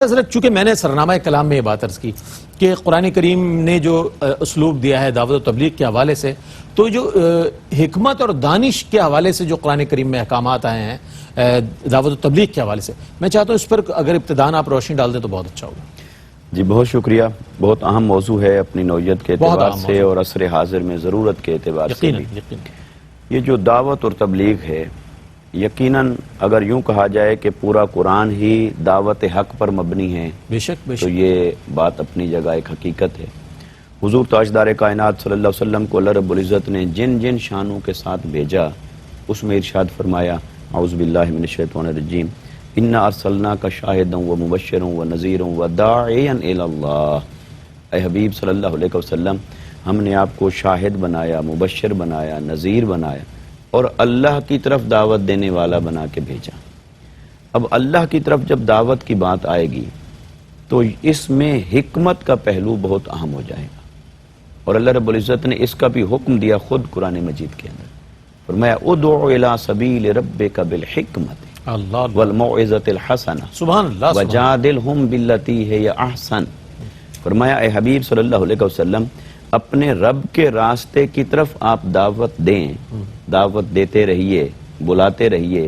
حضرت چونکہ میں نے سرنامہ کلام میں یہ بات عرض کی کہ قرآن کریم نے جو اسلوب دیا ہے دعوت و تبلیغ کے حوالے سے، تو جو حکمت اور دانش کے حوالے سے جو قرآن کریم میں احکامات آئے ہیں دعوت و تبلیغ کے حوالے سے، میں چاہتا ہوں اس پر اگر ابتداءً آپ روشنی ڈال دیں تو بہت اچھا ہوگا۔ جی بہت شکریہ، بہت اہم موضوع ہے اپنی نوعیت کے اعتبار سے اور عصر حاضر میں ضرورت کے اعتبار سے بھی۔ یہ جو دعوت اور تبلیغ ہے، یقیناً اگر یوں کہا جائے کہ پورا قرآن ہی دعوت حق پر مبنی ہے تو یہ بات اپنی جگہ ایک حقیقت ہے۔ حضور تاجدار کائنات صلی اللہ علیہ وسلم کو اللہ رب العزت نے جن جن شانوں کے ساتھ بھیجا، اس میں ارشاد فرمایا اعوذ باللہ من الشیطان الرجیم اِنَّا أَرْسَلْنَاكَ شَاهِدًا وَمُبَشِّرًا وَنَذِيرًا وَدَاعِيًا إِلَى اللَّهِ۔ اے حبیب صلی اللہ علیہ وسلم، ہم نے آپ کو شاہد بنایا، مبشر بنایا، نذیر بنایا اور اللہ کی طرف دعوت دینے والا بنا کے بھیجا۔ اب اللہ کی طرف جب دعوت کی بات آئے گی تو اس میں حکمت کا پہلو بہت اہم ہو جائے گا، اور اللہ رب العزت نے اس کا بھی حکم دیا خود قرآن مجید کے اندر۔ فرمایا ادعو الی سبیل ربک بالحکمت والموعظۃ الحسنہ وجادلہم باللتی ہی احسن۔ فرمایا اے حبیب صلی اللہ علیہ وسلم، اپنے رب کے راستے کی طرف آپ دعوت دیں، دعوت دیتے رہیے، بلاتے رہیے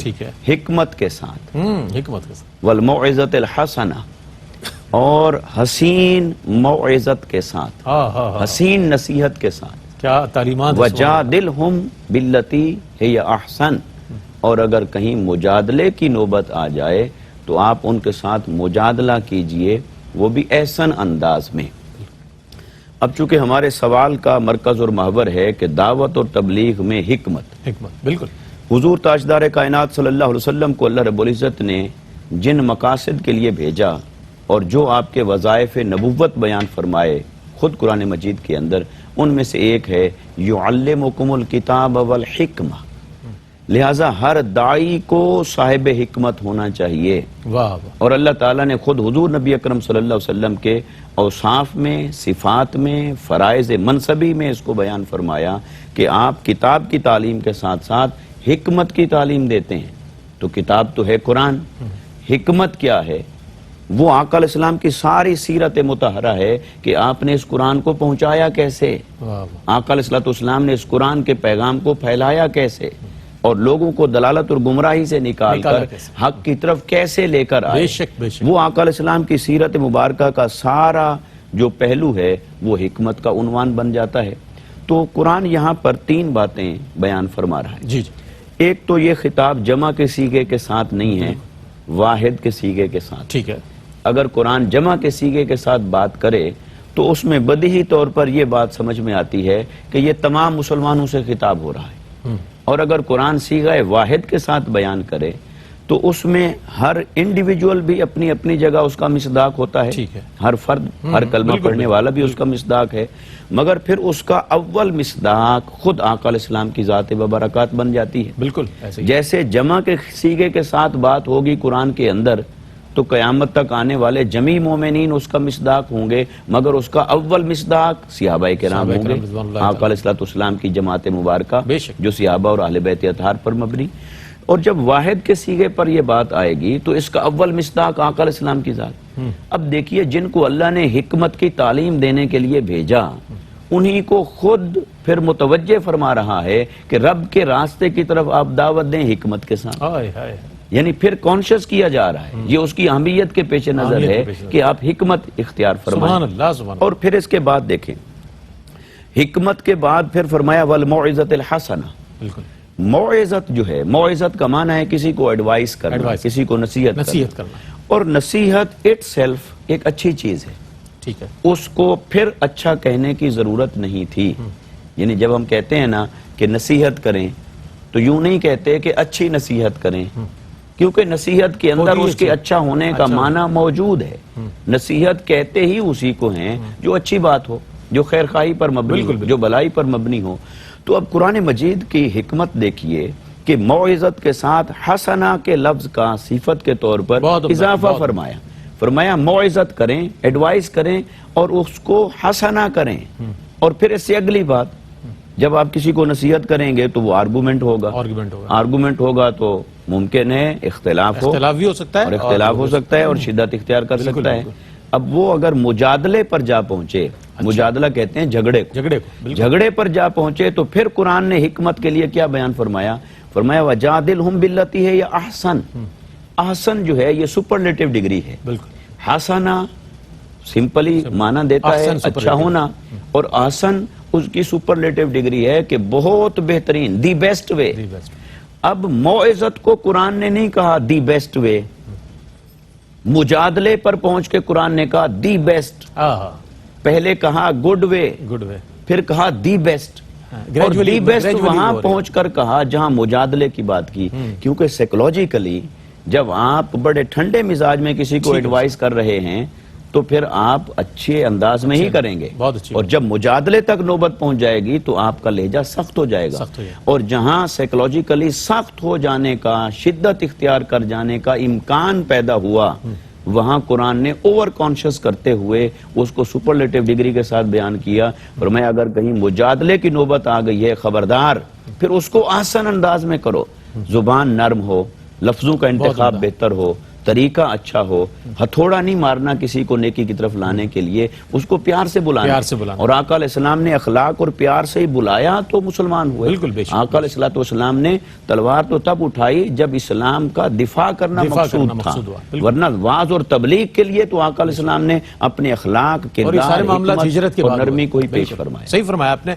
حکمت کے ساتھ، والموعظۃ الحسنہ، اور حسین موعظت کے ساتھ، حسین نصیحت کے ساتھ، کیا تعلیمات، وجادلہم باللتی ہی احسن، اور اگر کہیں مجادلے کی نوبت آ جائے تو آپ ان کے ساتھ مجادلہ کیجئے، وہ بھی احسن انداز میں۔ اب چونکہ ہمارے سوال کا مرکز اور محور ہے کہ دعوت اور تبلیغ میں حکمت، بالکل حضور تاجدار کائنات صلی اللہ علیہ وسلم کو اللہ رب العزت نے جن مقاصد کے لیے بھیجا اور جو آپ کے وظائف نبوت بیان فرمائے خود قرآن مجید کے اندر، ان میں سے ایک ہے یعلمکم الکتاب والحکمہ۔ لہٰذا ہر داعی کو صاحب حکمت ہونا چاہیے، اور اللہ تعالیٰ نے خود حضور نبی اکرم صلی اللہ علیہ وسلم کے اوصاف میں، صفات میں، فرائض منصبی میں اس کو بیان فرمایا کہ آپ کتاب کی تعلیم کے ساتھ ساتھ حکمت کی تعلیم دیتے ہیں۔ تو کتاب تو ہے قرآن، حکمت کیا ہے؟ وہ آقا علیہ السلام کی ساری سیرت مطہرہ ہے کہ آپ نے اس قرآن کو پہنچایا کیسے، آقا علیہ السلام نے اس قرآن کے پیغام کو پھیلایا کیسے، اور لوگوں کو دلالت اور گمراہی سے نکال کر حق کی طرف کیسے لے کر آئے۔ وہ آقا علیہ السلام کی سیرت مبارکہ کا سارا جو پہلو ہے وہ حکمت کا عنوان بن جاتا ہے۔ تو قرآن یہاں پر تین باتیں بیان فرما رہا ہے۔ ایک تو یہ خطاب جمع کے صیغے کے ساتھ نہیں ہے، واحد کے صیغے کے ساتھ۔ ٹھیک ہے، اگر قرآن جمع کے صیغے کے ساتھ بات کرے تو اس میں بدیہی طور پر یہ بات سمجھ میں آتی ہے کہ یہ تمام مسلمانوں سے خطاب ہو رہا ہے، اور اگر قرآن صیغہ واحد کے ساتھ بیان کرے تو اس میں ہر انڈیویجول بھی اپنی اپنی جگہ اس کا مصداق ہوتا ہے، ہر فرد، ہر کلمہ پڑھنے والا بھی اس کا مصداق ہے، مگر پھر اس کا اول مصداق خود آقا علیہ السلام کی ذات ببرکات بن جاتی ہے۔ بالکل جیسے جمع کے صیغے کے ساتھ بات ہوگی قرآن کے اندر تو قیامت تک آنے والے جمیع مومنین اس کا مصداق ہوں گے، مگر اس کا اول مصداق صحابہ کرام ہوں گے، آقا علیہ السلام کی جماعت مبارکہ جو صحابہ اور اہل بیت اطہار پر مبنی۔ اور جب واحد کے صیغے پر یہ بات آئے گی تو اس کا اول مصداق آقا علیہ السلام کی ذات۔ اب دیکھیے، جن کو اللہ نے حکمت کی تعلیم دینے کے لیے بھیجا انہی کو خود پھر متوجہ فرما رہا ہے کہ رب کے راستے کی طرف آپ دعوت دیں حکمت کے ساتھ، یعنی پھر کانشس کیا جا رہا ہے، یہ اس کی اہمیت کے پیش نظر ہے کہ آپ حکمت اختیار فرمائیں۔ اور پھر اس کے بعد دیکھیں، حکمت کے بعد پھر فرمایا والموعظۃ الحسنہ۔ موعظت جو ہے، موعظت کا معنی ہے کسی کو ایڈوائز کرنا، کسی کو نصیحت کرنا، اور نصیحت اٹ سیلف ایک اچھی چیز ہے، ٹھیک ہے، اس کو پھر اچھا کہنے کی ضرورت نہیں تھی۔ یعنی جب ہم کہتے ہیں نا کہ نصیحت کریں تو یوں نہیں کہتے کہ اچھی نصیحت کریں، کیونکہ نصیحت کے اندر اس کے اچھا ہونے کا معنی موجود ہے۔ نصیحت کہتے ہی اسی کو ہیں جو اچھی بات ہو، جو خیر خواہی پر مبنی ہو، جو بلائی پر مبنی ہو۔ تو اب قرآن مجید کی حکمت دیکھیے کہ موعظت کے ساتھ حسنہ کے لفظ کا صفت کے طور پر اضافہ فرمایا موعظت کریں، ایڈوائز کریں اور اس کو حسنہ کریں۔ اور پھر اس سے اگلی بات، جب آپ کسی کو نصیحت کریں گے تو وہ آرگومنٹ ہوگا تو ممکن ہے اختلاف ہو، اختلاف بھی ہو سکتا ہے اور اختلاف ہو سکتا ہے اور شدت اختیار کر بالکل، سکتا ہے۔ بالکل۔ اب وہ اگر مجادلے پر جا پہنچے، مجادلہ کہتے ہیں جھگڑے کو، جھگڑے کو بالکل جھگڑے پر جا پہنچے تو پھر قرآن نے حکمت کے لیے کیا بیان فرمایا؟ فرمایا وَجَادِلْهُمْ بِالَّتِي هِيَ احسن۔ احسن جو ہے یہ سپرلیٹو ڈگری ہے۔ بالکل حسنہ سمپلی معنی دیتا ہے احسن اچھا superlative۔ ہونا، اور احسن اس کی سپرلیٹو ڈگری ہے کہ بہت بہترین، the best way. The best اب موعظت کو قرآن نے نہیں کہا دی بیسٹ وے، مجادلے پر پہنچ کے قرآن نے کہا دی بیسٹ۔ پہلے کہا گڈ وے، گڈ وے پھر کہا دی بیسٹ، اور دی بیسٹ وہاں پہنچ کر کہا جہاں مجادلے کی بات کی، کیونکہ سائیکولوجیکلی جب آپ بڑے ٹھنڈے مزاج میں کسی کو ایڈوائز کر رہے ہیں تو پھر آپ اچھے انداز میں ہی کریں گے، بہت اچھی اور جب مجادلے تک نوبت پہنچ جائے گی تو آپ کا لہجہ سخت ہو جائے گا، سخت ہو جائے گا۔ اور جہاں سائیکولوجیکلی سخت ہو جانے کا، شدت اختیار کر جانے کا امکان پیدا ہوا، وہاں قرآن نے اوور کانشس کرتے ہوئے اس کو سپرلیٹو ڈگری کے ساتھ بیان کیا، فرمایا اگر کہیں مجادلے کی نوبت آ گئی ہے خبردار، پھر اس کو آسان انداز میں کرو، زبان نرم ہو، لفظوں کا انتخاب بہتر ہو، طریقہ اچھا ہو، ہتھوڑا نہیں مارنا کسی کو نیکی کی طرف لانے کے لیے، اس کو پیار سے بلانا، اور آقا علیہ السلام نے اخلاق اور پیار سے ہی بلایا تو مسلمان ہوئے۔ بالکل بے شک۔ آقا علیہ السلام نے تلوار تو تب اٹھائی جب اسلام کا دفاع کرنا مقصود تھا، ورنہ واعظ اور تبلیغ کے لیے تو آقا علیہ السلام نے اپنے اخلاق، اور یہ سارے کردار، معاملات حکمت ہجرت کے اور بعد نرمی کو ہی ہوئے۔ پیش فرمایا۔ صحیح فرمایا آپ نے۔